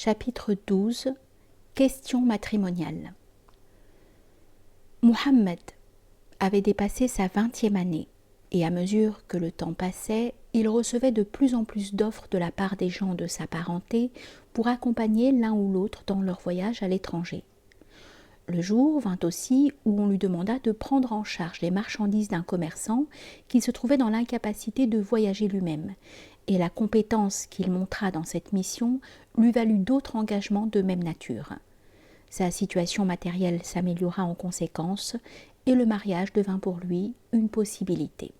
Chapitre 12. Questions matrimoniales. Muhammad avait dépassé sa 20e année et à mesure que le temps passait, il recevait de plus en plus d'offres de la part des gens de sa parenté pour accompagner l'un ou l'autre dans leur voyage à l'étranger. Le jour vint aussi où on lui demanda de prendre en charge les marchandises d'un commerçant qui se trouvait dans l'incapacité de voyager lui-même, et la compétence qu'il montra dans cette mission lui valut d'autres engagements de même nature. Sa situation matérielle s'améliora en conséquence et le mariage devint pour lui une possibilité.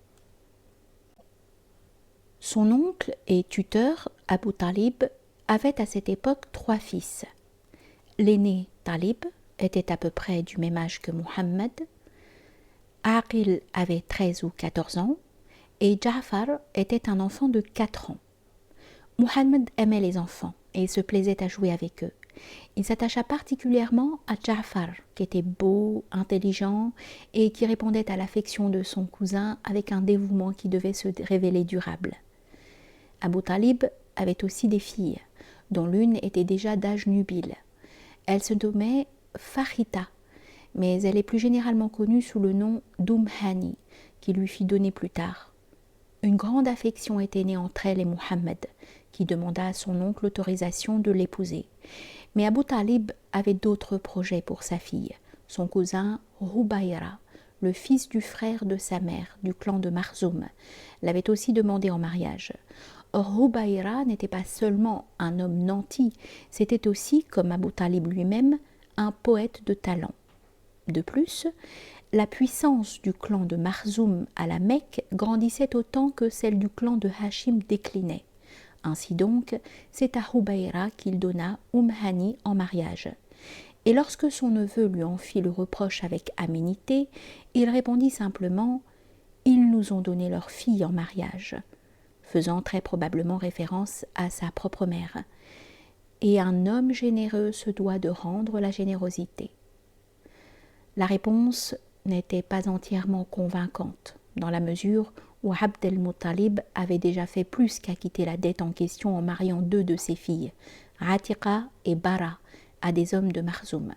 Son oncle et tuteur, Abu Talib, avait à cette époque 3 fils. L'aîné, Talib, était à peu près du même âge que Muhammad. Aqil avait 13 ou 14 ans et Ja'far était un enfant de 4 ans. Muhammad aimait les enfants et se plaisait à jouer avec eux. Il s'attacha particulièrement à Ja'far, qui était beau, intelligent et qui répondait à l'affection de son cousin avec un dévouement qui devait se révéler durable. Abu Talib avait aussi des filles, dont l'une était déjà d'âge nubile. Elle se nommait Farita, mais elle est plus généralement connue sous le nom d'Hani, qui lui fit donner plus tard. Une grande affection était née entre elle et Muhammad, qui demanda à son oncle l'autorisation de l'épouser. Mais Abu Talib avait d'autres projets pour sa fille, son cousin Rubayra, le fils du frère de sa mère, du clan de Marzoum, l'avait aussi demandé en mariage. Or, Rubayra n'était pas seulement un homme nanti, c'était aussi, comme Abu Talib lui-même, un poète de talent. De plus, la puissance du clan de Marzoum à la Mecque grandissait autant que celle du clan de Hachim déclinait. Ainsi donc, c'est à Rubayra qu'il donna Hani en mariage. Et lorsque son neveu lui en fit le reproche avec aménité, il répondit simplement « Ils nous ont donné leur fille en mariage », faisant très probablement référence à sa propre mère. Et un homme généreux se doit de rendre la générosité. La réponse n'était pas entièrement convaincante, dans la mesure où Abd el-Muttalib avait déjà fait plus qu'acquitter la dette en question en mariant 2 de ses filles, Atiqa et Bara, à des hommes de Marzoum.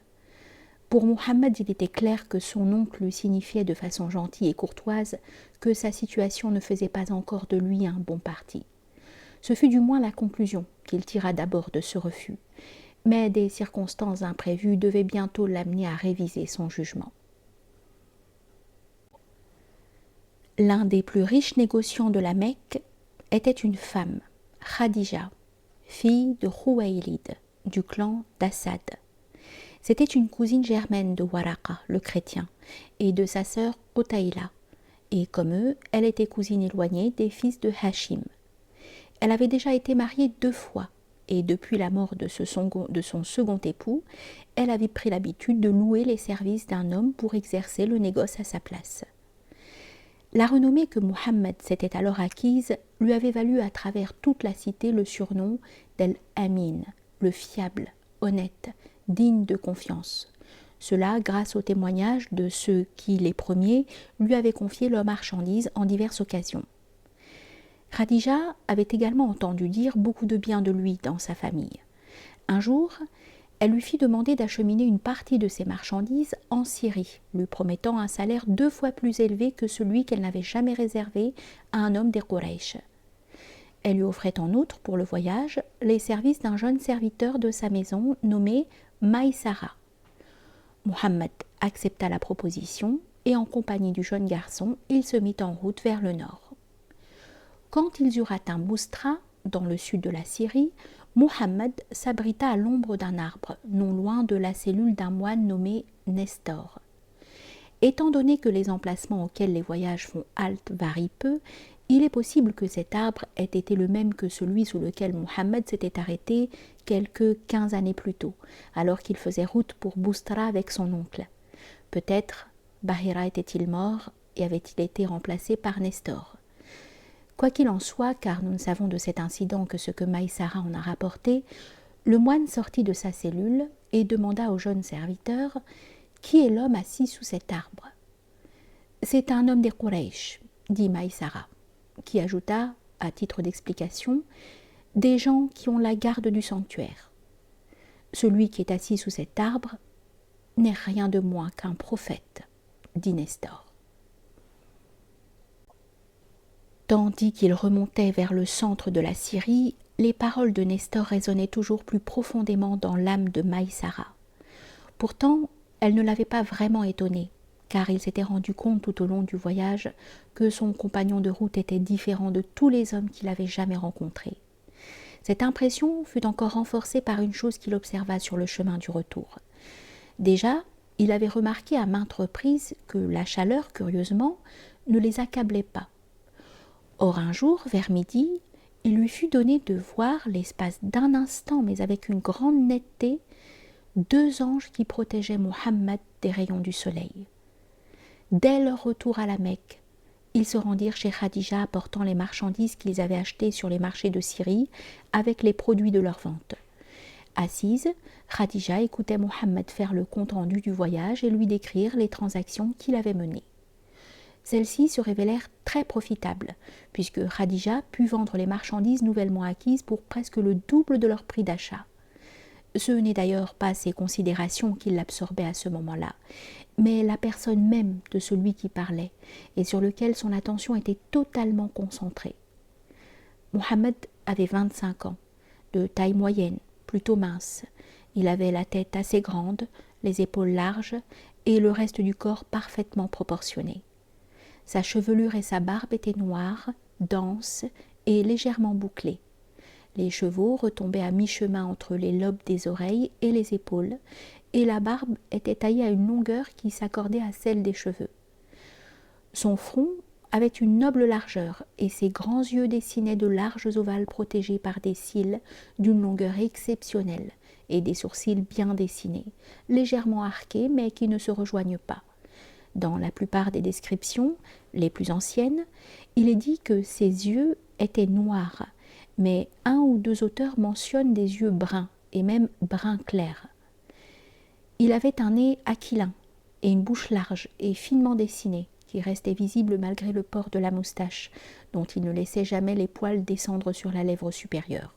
Pour Muhammad, il était clair que son oncle lui signifiait de façon gentille et courtoise que sa situation ne faisait pas encore de lui un bon parti. Ce fut du moins la conclusion qu'il tira d'abord de ce refus, mais des circonstances imprévues devaient bientôt l'amener à réviser son jugement. L'un des plus riches négociants de la Mecque était une femme, Khadija, fille de Khuwaylid, du clan d'Assad. C'était une cousine germaine de Waraqa, le chrétien, et de sa sœur Qutayla, et comme eux, elle était cousine éloignée des fils de Hachim. Elle avait déjà été mariée 2 fois, et depuis la mort de son second époux, elle avait pris l'habitude de louer les services d'un homme pour exercer le négoce à sa place. La renommée que Muhammad s'était alors acquise lui avait valu à travers toute la cité le surnom d'El-Amin, le fiable, honnête, digne de confiance. Cela grâce au témoignage de ceux qui, les premiers, lui avaient confié leurs marchandises en diverses occasions. Khadija avait également entendu dire beaucoup de bien de lui dans sa famille. Un jour, elle lui fit demander d'acheminer une partie de ses marchandises en Syrie, lui promettant un salaire 2 fois plus élevé que celui qu'elle n'avait jamais réservé à un homme des Quraysh. Elle lui offrait en outre, pour le voyage, les services d'un jeune serviteur de sa maison nommé Maïsara. Muhammad accepta la proposition et en compagnie du jeune garçon, il se mit en route vers le nord. Quand ils eurent atteint Boustra, dans le sud de la Syrie, Muhammad s'abrita à l'ombre d'un arbre, non loin de la cellule d'un moine nommé Nestor. Étant donné que les emplacements auxquels les voyages font halte varient peu, il est possible que cet arbre ait été le même que celui sous lequel Muhammad s'était arrêté quelques 15 années plus tôt, alors qu'il faisait route pour Boustra avec son oncle. Peut-être Bahira était-il mort et avait-il été remplacé par Nestor. Quoi qu'il en soit, car nous ne savons de cet incident que ce que Maïsara en a rapporté, le moine sortit de sa cellule et demanda au jeune serviteur « Qui est l'homme assis sous cet arbre ?» « C'est un homme des Quraysh, » dit Maïsara, qui ajouta, à titre d'explication, « des gens qui ont la garde du sanctuaire. » Celui qui est assis sous cet arbre n'est rien de moins qu'un prophète, dit Nestor. Tandis qu'il remontait vers le centre de la Syrie, les paroles de Nestor résonnaient toujours plus profondément dans l'âme de Maïsara. Pourtant, elle ne l'avait pas vraiment étonné, car il s'était rendu compte tout au long du voyage que son compagnon de route était différent de tous les hommes qu'il avait jamais rencontrés. Cette impression fut encore renforcée par une chose qu'il observa sur le chemin du retour. Déjà, il avait remarqué à maintes reprises que la chaleur, curieusement, ne les accablait pas. Or un jour, vers midi, il lui fut donné de voir, l'espace d'un instant, mais avec une grande netteté, 2 anges qui protégeaient Mohammed des rayons du soleil. Dès leur retour à la Mecque, ils se rendirent chez Khadija apportant les marchandises qu'ils avaient achetées sur les marchés de Syrie avec les produits de leur vente. Assise, Khadija écoutait Mohammed faire le compte-rendu du voyage et lui décrire les transactions qu'il avait menées. Celles-ci se révélèrent très profitables, puisque Khadija put vendre les marchandises nouvellement acquises pour presque le double de leur prix d'achat. Ce n'est d'ailleurs pas ces considérations qui l'absorbaient à ce moment-là, mais la personne même de celui qui parlait, et sur lequel son attention était totalement concentrée. Mohammed avait 25 ans, de taille moyenne, plutôt mince. Il avait la tête assez grande, les épaules larges, et le reste du corps parfaitement proportionné. Sa chevelure et sa barbe étaient noires, denses et légèrement bouclées. Les cheveux retombaient à mi-chemin entre les lobes des oreilles et les épaules, et la barbe était taillée à une longueur qui s'accordait à celle des cheveux. Son front avait une noble largeur, et ses grands yeux dessinaient de larges ovales protégés par des cils d'une longueur exceptionnelle, et des sourcils bien dessinés, légèrement arqués mais qui ne se rejoignent pas. Dans la plupart des descriptions, les plus anciennes, il est dit que ses yeux étaient noirs, mais 1 ou 2 auteurs mentionnent des yeux bruns, et même brun clair. Il avait un nez aquilin, et une bouche large et finement dessinée, qui restait visible malgré le port de la moustache, dont il ne laissait jamais les poils descendre sur la lèvre supérieure.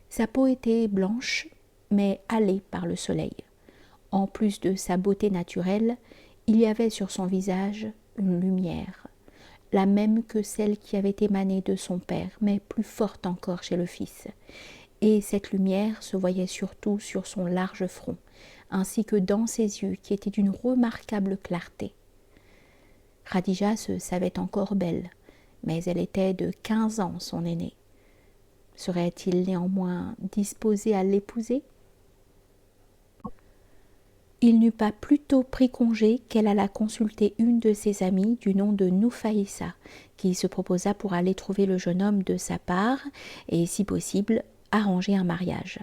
Sa peau était blanche, mais hâlée par le soleil. En plus de sa beauté naturelle, il y avait sur son visage une lumière, la même que celle qui avait émané de son père, mais plus forte encore chez le fils. Et cette lumière se voyait surtout sur son large front, ainsi que dans ses yeux qui étaient d'une remarquable clarté. Khadija se savait encore belle, mais elle était de 15 ans son aînée. Serait-il néanmoins disposé à l'épouser ? Il n'eut pas plus tôt pris congé qu'elle alla consulter une de ses amies du nom de Noufaïssa, qui se proposa pour aller trouver le jeune homme de sa part et, si possible, arranger un mariage.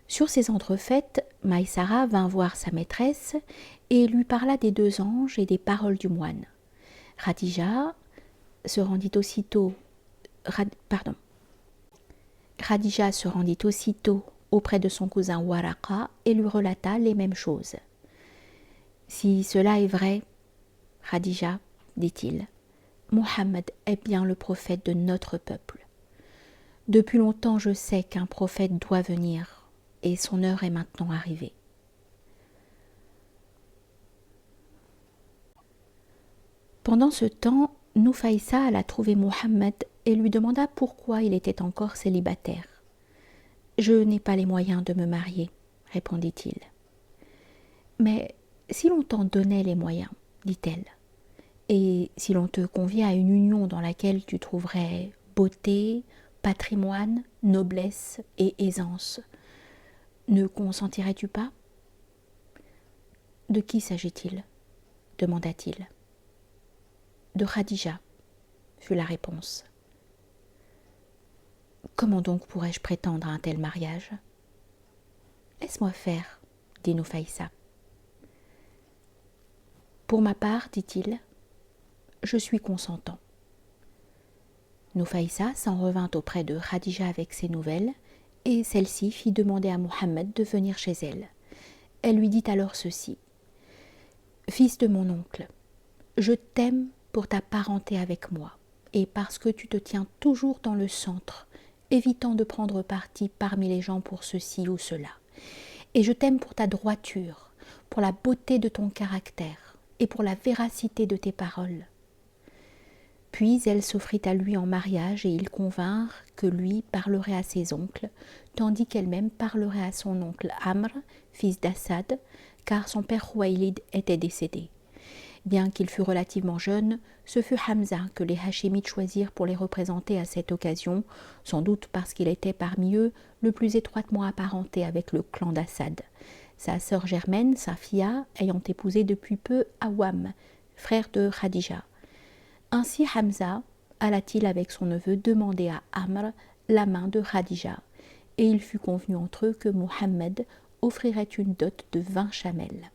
Sur ces entrefaites, Maïsara vint voir sa maîtresse et lui parla des 2 anges et des paroles du moine. Khadija se rendit aussitôt auprès de son cousin Waraqa et lui relata les mêmes choses. « Si cela est vrai, Khadija, dit-il, Mohammed est bien le prophète de notre peuple. Depuis longtemps je sais qu'un prophète doit venir, et son heure est maintenant arrivée. » Pendant ce temps, Noufaïssa alla trouver Mohammed et lui demanda pourquoi il était encore célibataire. « Je n'ai pas les moyens de me marier, » répondit-il. « Mais si l'on t'en donnait les moyens, dit-elle, et si l'on te conviait à une union dans laquelle tu trouverais beauté, patrimoine, noblesse et aisance, ne consentirais-tu pas ?»« De qui s'agit-il » demanda-t-il. « De Khadija, » fut la réponse. « Comment donc pourrais-je prétendre à un tel mariage ?»« Laisse-moi faire, » dit Noufaïssa. « Pour ma part, dit-il, je suis consentant. » Noufaïssa s'en revint auprès de Khadija avec ses nouvelles, et celle-ci fit demander à Mohammed de venir chez elle. Elle lui dit alors ceci. « Fils de mon oncle, je t'aime pour ta parenté avec moi, et parce que tu te tiens toujours dans le centre, évitant de prendre parti parmi les gens pour ceci ou cela. Et je t'aime pour ta droiture, pour la beauté de ton caractère et pour la véracité de tes paroles. » Puis elle s'offrit à lui en mariage et ils convinrent que lui parlerait à ses oncles, tandis qu'elle-même parlerait à son oncle Amr, fils d'Assad, car son père Huwaylid était décédé. Bien qu'il fût relativement jeune, ce fut Hamza que les Hachémites choisirent pour les représenter à cette occasion, sans doute parce qu'il était parmi eux le plus étroitement apparenté avec le clan d'Assad. Sa sœur germaine, Safia, ayant épousé depuis peu Awam, frère de Khadija. Ainsi Hamza alla-t-il avec son neveu demander à Amr la main de Khadija, et il fut convenu entre eux que Mohammed offrirait une dot de 20 chamels.